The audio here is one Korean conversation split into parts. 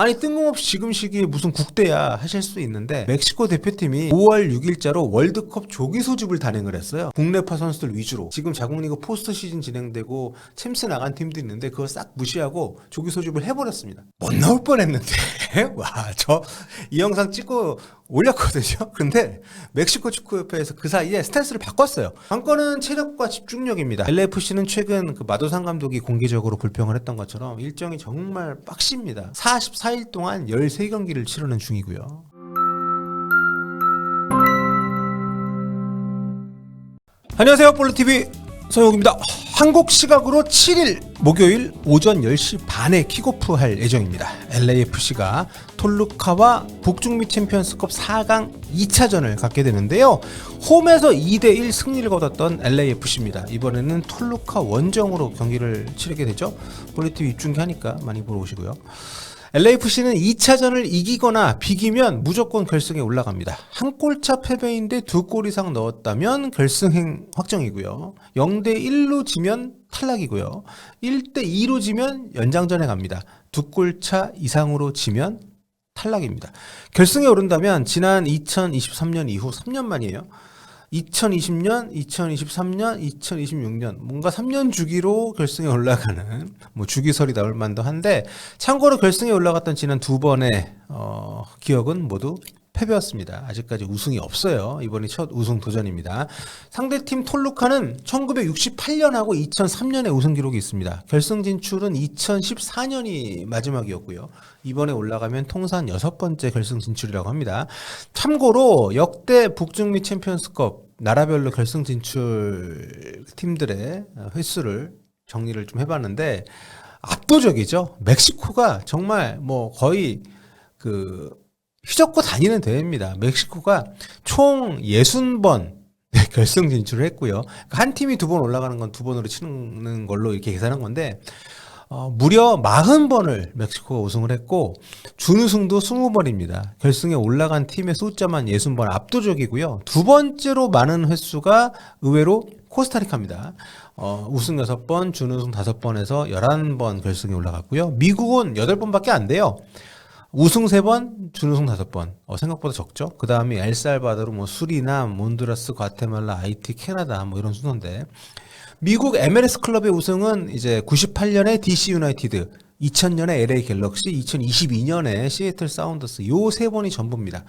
아니 뜬금없이 지금 시기에 무슨 국대야 하실 수 있는데 멕시코 대표팀이 5월 6일자로 월드컵 조기 소집을 단행을 했어요. 국내파 선수들 위주로. 지금 자국리그 포스트 시즌 진행되고 챔스 나간 팀도 있는데 그거 싹 무시하고 조기 소집을 해버렸습니다. 못 나올 뻔했는데 와, 저 이 영상 찍고 올렸거든요. 근데 멕시코 축구협회에서 그 사이에 스탠스를 바꿨어요. 관건은 체력과 집중력입니다. LAFC는 최근 그 마도상 감독이 공개적으로 불평을 했던 것처럼 일정이 정말 빡십니다. 44일 동안 13경기를 치르는 중이고요. 안녕하세요, 볼루TV 서영욱입니다. 한국 시각으로 7일 목요일 오전 10시 반에 킥오프할 예정입니다. LAFC가 톨루카와 북중미 챔피언스컵 4강 2차전을 갖게 되는데요. 홈에서 2대1 승리를 거뒀던 LAFC입니다. 이번에는 톨루카 원정으로 경기를 치르게 되죠. 볼루TV 입중계 하니까 많이 보러 오시고요. LAFC는 2차전을 이기거나 비기면 무조건 결승에 올라갑니다. 한 골차 패배인데 2골 이상 넣었다면 결승행 확정이고요. 0대1로 지면 탈락이고요. 1대2로 지면 연장전에 갑니다. 2골차 이상으로 지면 탈락입니다. 결승에 오른다면 지난 2023년 이후 3년 만이에요. 2020년, 2023년, 2026년 뭔가 3년 주기로 결승에 올라가는 뭐 주기설이 나올 만도 한데 참고로 결승에 올라갔던 지난 두 번의 기억은 모두 패배였습니다. 아직까지 우승이 없어요. 이번이 첫 우승 도전입니다. 상대팀 톨루카는 1968년하고 2003년에 우승 기록이 있습니다. 결승 진출은 2014년이 마지막이었고요. 이번에 올라가면 통산 6번째 결승 진출이라고 합니다. 참고로 역대 북중미 챔피언스컵 나라별로 결승 진출 팀들의 횟수를 정리를 좀 해봤는데 압도적이죠. 멕시코가 정말 뭐 거의 휘젓고 다니는 대회입니다. 멕시코가 총 60번 결승 진출을 했고요. 한 팀이 2번 올라가는 건 2번으로 치는 걸로 이렇게 계산한 건데 무려 40번을 멕시코가 우승을 했고 준우승도 20번입니다. 결승에 올라간 팀의 숫자만 60번 압도적이고요. 두 번째로 많은 횟수가 의외로 코스타리카입니다. 우승 6번, 준우승 5번에서 11번 결승에 올라갔고요. 미국은 8번밖에 안 돼요. 우승 3번, 준우승 5번. 생각보다 적죠. 그 다음에 엘살바도르, 수리남, 몬두라스, 과테말라, 아이티, 캐나다 이런 순서인데 미국 MLS 클럽의 우승은 이제 98년에 DC 유나이티드, 2000년에 LA 갤럭시, 2022년에 시애틀 사운더스 요 3번이 전부입니다.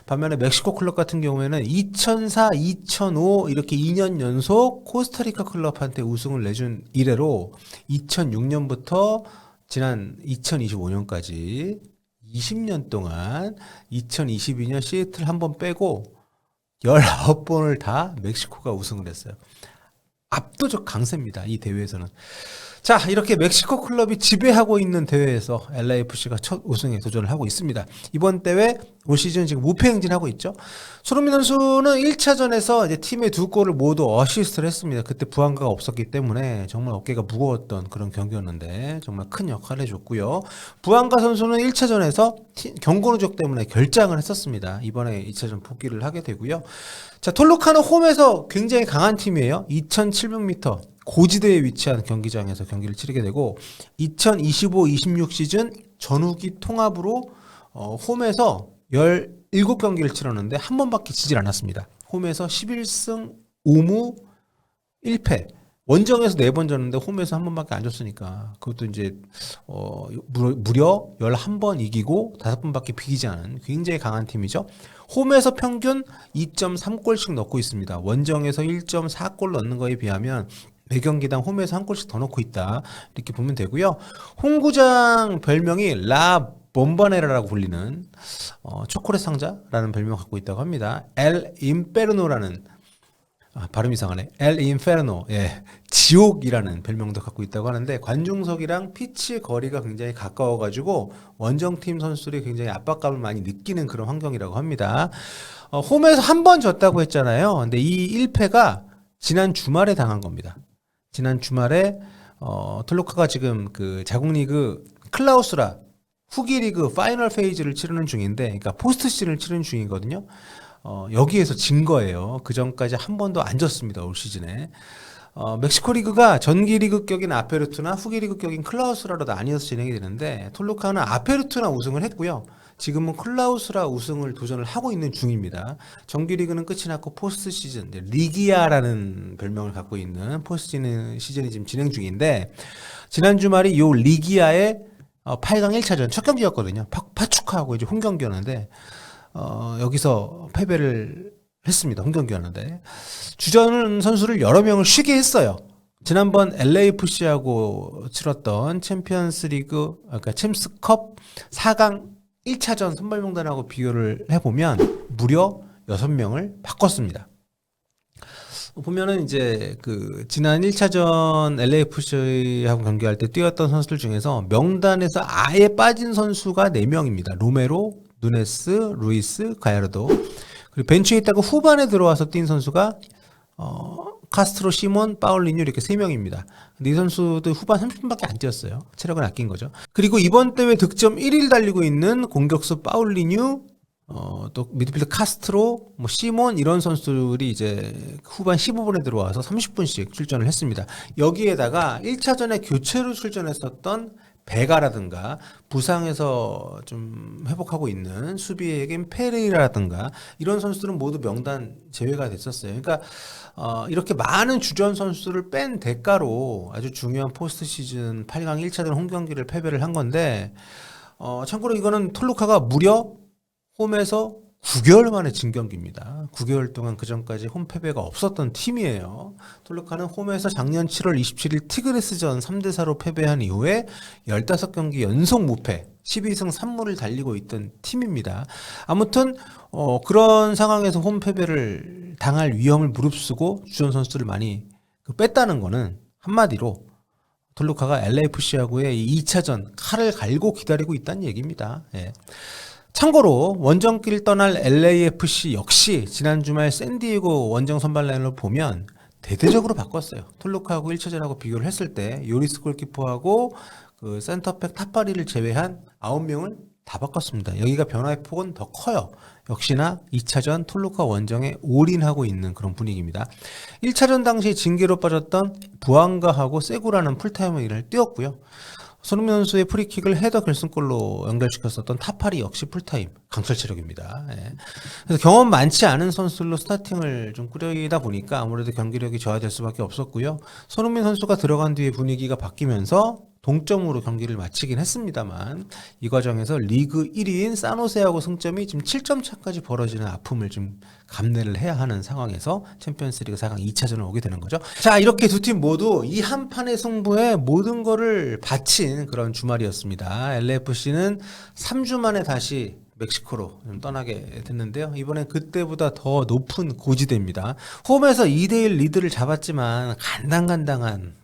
반면에 멕시코 클럽 같은 경우에는 2004, 2005 이렇게 2년 연속 코스타리카 클럽한테 우승을 내준 이래로 2006년부터 지난 2025년까지 20년 동안 2022년 시애틀 한 번 빼고 19번을 다 멕시코가 우승을 했어요. 압도적 강세입니다. 이 대회에서는. 자, 이렇게 멕시코 클럽이 지배하고 있는 대회에서 LAFC가 첫 우승에 도전을 하고 있습니다. 이번 대회 올 시즌 지금 무패 행진하고 있죠. 손흥민 선수는 1차전에서 이제 팀의 2골을 모두 어시스트를 했습니다. 그때 부안가가 없었기 때문에 정말 어깨가 무거웠던 그런 경기였는데 정말 큰 역할을 해줬고요. 부안가 선수는 1차전에서 경고 누적 때문에 결장을 했었습니다. 이번에 2차전 복귀를 하게 되고요. 자, 톨루카는 홈에서 굉장히 강한 팀이에요. 2700m 고지대에 위치한 경기장에서 경기를 치르게 되고 2025-26 시즌 전후기 통합으로 홈에서 17경기를 치렀는데 한 번밖에 지질 않았습니다. 홈에서 11승 5무 1패. 원정에서 4번 졌는데 홈에서 한 번밖에 안 졌으니까 그것도 이제 무려 11번 이기고 5번밖에 비기지 않은 굉장히 강한 팀이죠. 홈에서 평균 2.3골씩 넣고 있습니다. 원정에서 1.4골 넣는 거에 비하면 매경기당 홈에서 한 골씩 더 넣고 있다 이렇게 보면 되고요. 홈구장 별명이 라 bombane라라고 불리는 초콜릿 상자라는 별명을 갖고 있다고 합니다. 엘 인페르노라는 발음 이상하네. 엘 인페르노, 지옥이라는 별명도 갖고 있다고 하는데 관중석이랑 피치 거리가 굉장히 가까워가지고 원정팀 선수들이 굉장히 압박감을 많이 느끼는 그런 환경이라고 합니다. 홈에서 한 번 졌다고 했잖아요. 근데 이 1패가 지난 주말에 당한 겁니다. 지난 주말에 톨루카가 지금 그 자국리그 클라우스라 후기 리그 파이널 페이지를 치르는 중인데, 그러니까 포스트 시즌을 치르는 중이거든요. 여기에서 진 거예요. 그 전까지 한 번도 안 졌습니다, 올 시즌에. 멕시코 리그가 전기 리그 격인 아페르투나 후기 리그 격인 클라우스라로 나뉘어서 진행이 되는데 톨루카는 아페르투나 우승을 했고요. 지금은 클라우스라 우승을 도전을 하고 있는 중입니다. 정규 리그는 끝이 났고 포스트 시즌, 리기아라는 별명을 갖고 있는 포스트 시즌이 지금 진행 중인데 지난 주말이 요 리기아의 8강 1차전 첫 경기였거든요. 파추카하고 이제 홈 경기였는데 여기서 패배를 했습니다. 홈 경기였는데 주전 선수를 여러 명을 쉬게 했어요. 지난번 LAFC하고 치렀던 챔피언스 리그, 그러니까 챔스컵 4강 1차전 선발 명단하고 비교를 해보면 무려 6명을 바꿨습니다. 보면은 이제 그 지난 1차전 LAFC하고 경기할 때 뛰었던 선수들 중에서 명단에서 아예 빠진 선수가 4명입니다. 로메로, 누네스, 루이스, 가야르도. 그리고 벤치에 있다가 후반에 들어와서 뛴 선수가 카스트로, 시몬, 파울리뉴 이렇게 3명입니다. 근데 이 선수들 후반 30분밖에 안 뛰었어요. 체력을 아낀 거죠. 그리고 이번 대회 득점 1위를 달리고 있는 공격수 파울리뉴, 또 미드필더 카스트로, 시몬 이런 선수들이 이제 후반 15분에 들어와서 30분씩 출전을 했습니다. 여기에다가 1차전에 교체로 출전했었던 베가라든가 부상에서 좀 회복하고 있는 수비에겐 페레이라든가 이런 선수들은 모두 명단 제외가 됐었어요. 그러니까 이렇게 많은 주전 선수를 뺀 대가로 아주 중요한 포스트 시즌 8강 1차전 홈 경기를 패배를 한 건데 참고로 이거는 톨루카가 무려 홈에서 9개월 만에 진 경기입니다. 9개월 동안 그 전까지 홈 패배가 없었던 팀이에요. 톨루카는 홈에서 작년 7월 27일 티그레스전 3대4로 패배한 이후에 15경기 연속 무패, 12승 3무를 달리고 있던 팀입니다. 아무튼 그런 상황에서 홈 패배를 당할 위험을 무릅쓰고 주전 선수들을 많이 뺐다는 거는 한마디로 톨루카가 LAFC하고의 2차전 칼을 갈고 기다리고 있다는 얘기입니다. 예. 참고로 원정길 떠날 LAFC 역시 지난 주말 샌디에고 원정 선발 라인을 보면 대대적으로 바꿨어요. 톨루카하고 1차전하고 비교를 했을 때 요리스 골키퍼하고 그 센터백 탑바리를 제외한 9명을 다 바꿨습니다. 여기가 변화의 폭은 더 커요. 역시나 2차전 톨루카 원정에 올인하고 있는 그런 분위기입니다. 1차전 당시 징계로 빠졌던 부앙가하고 세구라는 풀타임을 뛰었고요. 손흥민 선수의 프리킥을 헤더 결승골로 연결시켰었던 타파리 역시 풀타임 강철 체력입니다. 예. 그래서 경험 많지 않은 선수들로 스타팅을 좀 꾸리다 보니까 아무래도 경기력이 저하될 수밖에 없었고요. 손흥민 선수가 들어간 뒤에 분위기가 바뀌면서 동점으로 경기를 마치긴 했습니다만 이 과정에서 리그 1위인 사노세하고 승점이 지금 7점 차까지 벌어지는 아픔을 좀 감내를 해야 하는 상황에서 챔피언스리그 4강 2차전을 오게 되는 거죠. 자, 이렇게 두 팀 모두 이 한 판의 승부에 모든 거를 바친 그런 주말이었습니다. LAFC는 3주 만에 다시 멕시코로 좀 떠나게 됐는데요. 이번엔 그때보다 더 높은 고지대입니다. 홈에서 2대1 리드를 잡았지만 간당간당한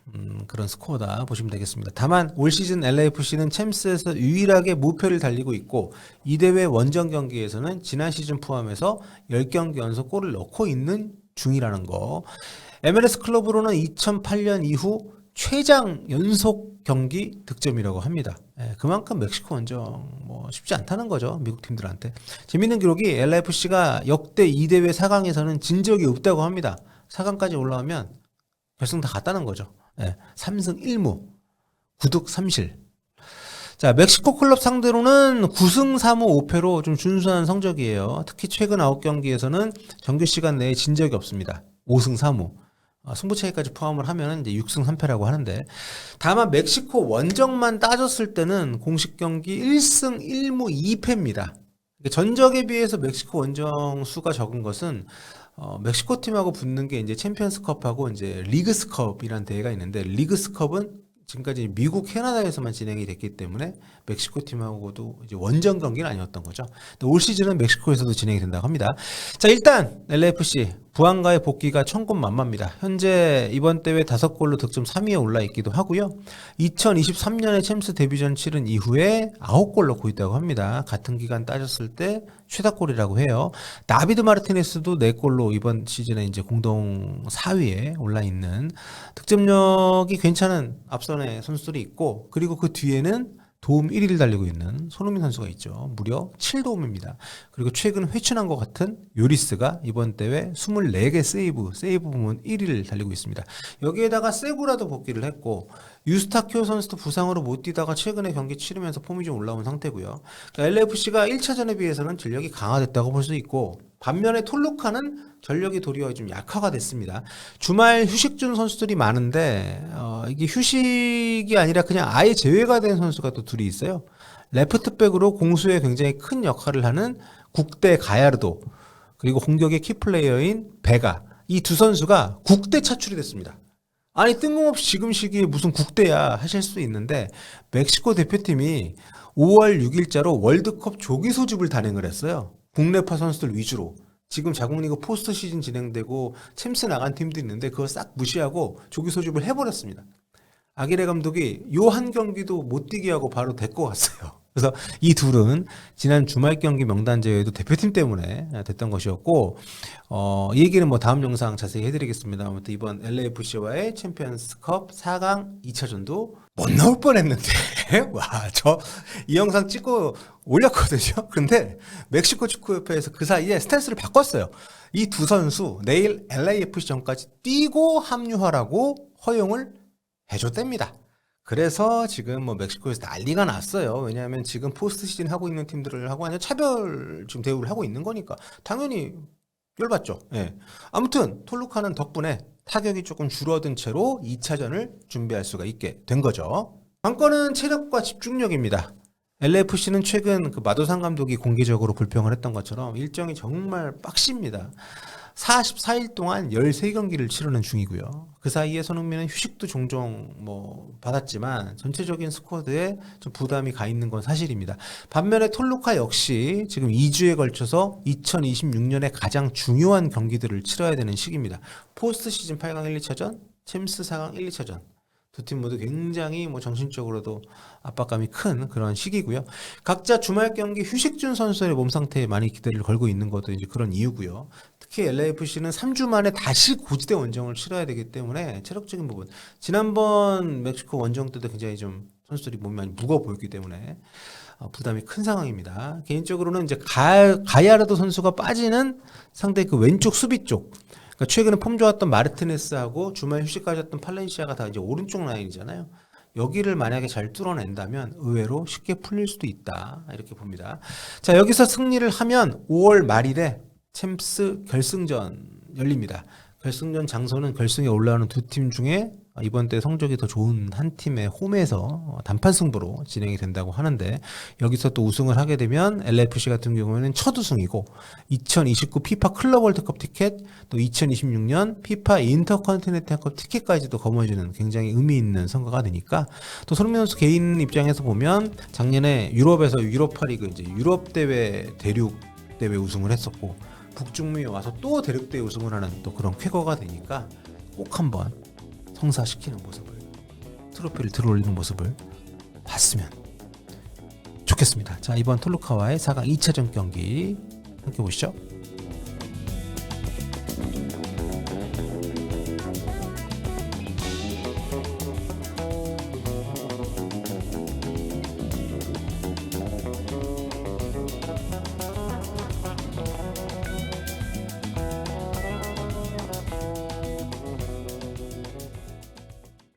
그런 스코어다 보시면 되겠습니다. 다만 올 시즌 LAFC는 챔스에서 유일하게 무패를 달리고 있고 이 대회 원정 경기에서는 지난 시즌 포함해서 10경기 연속 골을 넣고 있는 중이라는 거. MLS 클럽으로는 2008년 이후 최장 연속 경기 득점이라고 합니다. 그만큼 멕시코 원정 쉽지 않다는 거죠. 미국 팀들한테. 재밌는 기록이 LAFC가 역대 2대회 4강에서는 진 적이 없다고 합니다. 4강까지 올라오면 결승 다 갔다는 거죠. 3승 1무 9득 3실. 자, 멕시코 클럽 상대로는 9승 3무 5패로 좀 준수한 성적이에요. 특히 최근 9경기에서는 정규 시간 내에 진 적이 없습니다. 5승 3무. 승부 차이까지 포함을 하면 이제 6승 3패라고 하는데 다만 멕시코 원정만 따졌을 때는 공식 경기 1승 1무 2패입니다. 전적에 비해서 멕시코 원정 수가 적은 것은 멕시코 팀하고 붙는 게 이제 챔피언스컵하고 이제 리그스컵이라는 대회가 있는데 리그스컵은 지금까지 미국, 캐나다에서만 진행이 됐기 때문에 멕시코 팀하고도 이제 원정 경기는 아니었던 거죠. 근데 올 시즌은 멕시코에서도 진행이 된다고 합니다. 자, 일단 LAFC 부안가의 복귀가 천군만마입니다. 현재 이번 대회 5골로 득점 3위에 올라 있기도 하고요. 2023년에 챔스 데뷔전 치른 이후에 9골 넣고 있다고 합니다. 같은 기간 따졌을 때 최다골이라고 해요. 다비드 마르티네스도 4골로 이번 시즌에 이제 공동 4위에 올라 있는 득점력이 괜찮은 앞선의 선수들이 있고 그리고 그 뒤에는 도움 1위를 달리고 있는 손흥민 선수가 있죠. 무려 7도움입니다. 그리고 최근 회춘한 것 같은 요리스가 이번 대회 24개 세이브 부문 1위를 달리고 있습니다. 여기에다가 세구라도 복귀를 했고 유스타키오 선수도 부상으로 못 뛰다가 최근에 경기 치르면서 폼이 좀 올라온 상태고요. 그러니까 LAFC가 1차전에 비해서는 전력이 강화됐다고 볼 수 있고 반면에 톨루카는 전력이 도리어 좀 약화가 됐습니다. 주말 휴식 준 선수들이 많은데 이게 휴식이 아니라 그냥 아예 제외가 된 선수가 또 둘이 있어요. 레프트백으로 공수에 굉장히 큰 역할을 하는 국대 가야르도 그리고 공격의 키플레이어인 베가 이 두 선수가 국대 차출이 됐습니다. 아니 뜬금없이 지금 시기에 무슨 국대야 하실 수 있는데 멕시코 대표팀이 5월 6일자로 월드컵 조기 소집을 단행을 했어요. 국내파 선수들 위주로. 지금 자국리그 포스트 시즌 진행되고 챔스 나간 팀도 있는데 그걸 싹 무시하고 조기 소집을 해버렸습니다. 아기레 감독이 요 한 경기도 못 뛰게 하고 바로 데리고 갔어요. 그래서 이 둘은 지난 주말 경기 명단 제외도 대표팀 때문에 됐던 것이었고 이 얘기는 뭐 다음 영상 자세히 해드리겠습니다. 아무튼 이번 LAFC와의 챔피언스컵 4강 2차전도 못 나올 뻔했는데 와 저 이 영상 찍고 올렸거든요. 근데 멕시코 축구협회에서 그 사이에 스탠스를 바꿨어요. 이 두 선수 내일 LAFC전까지 뛰고 합류하라고 허용을 해줬답니다. 그래서 지금 뭐 멕시코에서 난리가 났어요. 왜냐하면 지금 포스트 시즌 하고 있는 팀들을 하고 아니라 차별 지금 대우를 하고 있는 거니까 당연히 열받죠. 예. 아무튼 톨루카는 덕분에 타격이 조금 줄어든 채로 2차전을 준비할 수가 있게 된 거죠. 관건은 체력과 집중력입니다. LAFC는 최근 그 마도상 감독이 공개적으로 불평을 했던 것처럼 일정이 정말 빡십니다. 44일 동안 13경기를 치르는 중이고요. 그 사이에 손흥민은 휴식도 종종 뭐 받았지만 전체적인 스쿼드에 좀 부담이 가 있는 건 사실입니다. 반면에 톨루카 역시 지금 2주에 걸쳐서 2026년에 가장 중요한 경기들을 치러야 되는 시기입니다. 포스트 시즌 8강 1, 2차전, 챔스 4강 1, 2차전. 두 팀 모두 굉장히 뭐 정신적으로도 압박감이 큰 그런 시기고요. 각자 주말 경기 휴식 준 선수의 몸 상태에 많이 기대를 걸고 있는 것도 이제 그런 이유고요. 특히 LAFC는 3주 만에 다시 고지대 원정을 치러야 되기 때문에 체력적인 부분. 지난번 멕시코 원정 때도 굉장히 좀 선수들이 몸이 많이 무거워 보였기 때문에 부담이 큰 상황입니다. 개인적으로는 이제 가야르도 선수가 빠지는 상대 그 왼쪽 수비 쪽. 그러니까 최근에 폼 좋았던 마르티네스하고 주말 휴식 가졌던 팔렌시아가 다 이제 오른쪽 라인이잖아요. 여기를 만약에 잘 뚫어낸다면 의외로 쉽게 풀릴 수도 있다 이렇게 봅니다. 자, 여기서 승리를 하면 5월 말일에 챔스 결승전 열립니다. 결승전 장소는 결승에 올라오는 두 팀 중에 이번 때 성적이 더 좋은 한 팀의 홈에서 단판 승부로 진행이 된다고 하는데 여기서 또 우승을 하게 되면 LAFC 같은 경우에는 첫 우승이고 2029 피파 클럽 월드컵 티켓 또 2026년 피파 인터컨티넨탈컵 티켓까지도 거머쥐는 굉장히 의미 있는 선거가 되니까 또 손흥민 선수 개인 입장에서 보면 작년에 유럽에서 유로파리그 이제 유럽 대회 대륙 대회 우승을 했었고 북중미에 와서 또 대륙 대회 우승을 하는 또 그런 쾌거가 되니까 꼭 한번 성사시키는 모습을 트로피를 들어올리는 모습을 봤으면 좋겠습니다. 자, 이번 톨루카와의 4강 2차전 경기 함께 보시죠.